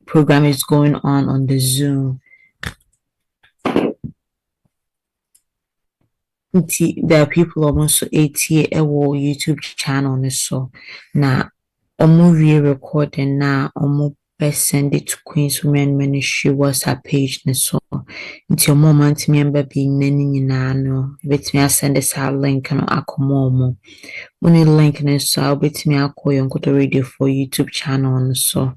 program is going on the Zoom. There are people almost 80 YouTube channel so now omo re-recording na omo send it to Queen's Women Ministry WhatsApp page so until moment member be nani nyina no betimi send this link no akomo mo money link no so betimi akọ Yonkodoradio for YouTube channel so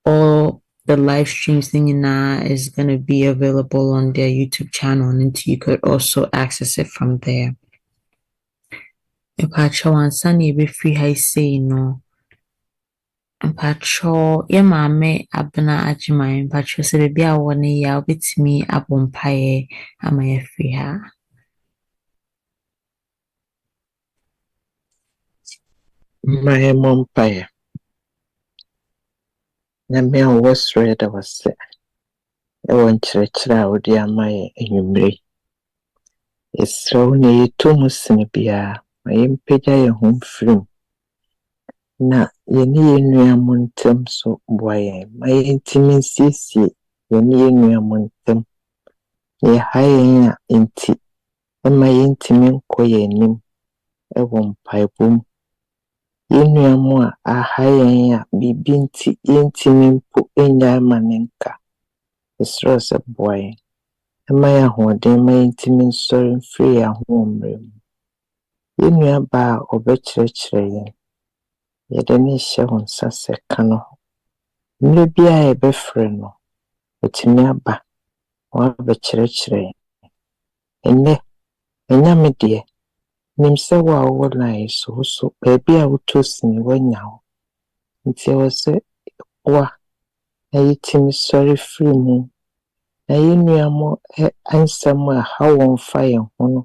all the live streams nyina is going to be available on their YouTube channel and you could also access it from there. Epacho ansani be free high say no Mpacho ye mame abna ajimai mpacho se bebi a woni ya obetimi abompaye ama ye free ha My mompaye na me was read was e won kyerɛkyerɛ a wodi amaye enwumre esrew ne yitu musini bia ma yempagya ye ho mfirim na yeni yenua montem so boye ma yentimi nsiesie yeni yenua montem ye hayen a enti ma yentimi nkoye nim e won paibum yenua mo a ahayen a bibinti yentimi mpo enya manenka esrew se boye ma ya hoden ma yentimi nsori mfiri ya ho mrem yenua ba obekyerɛkyerɛ yen yedene hye hon sase kano mle bia e befre no otimi aba wa bekyerɛkyerɛ enne enya me de nimse wa wo na so baabi a wotosini wanya ho nti wo se wa ayitimi sori free mu na yenua mo ansam a hawon fa ye ho no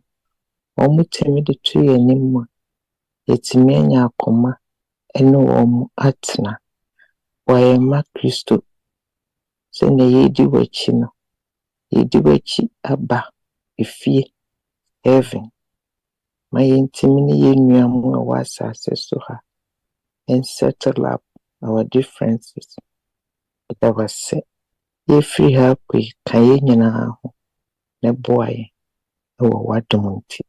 omutemi de to ye nim yetimi anya akoma eno wo atna waye ma Kristo se ne yedi wachi no yedi wachi aba efie heaven ma yentimi ne yenua mo a wasase so ha and settle up our differences but was say ye free help we kan ye nyina ho ne boy e wo wadomunti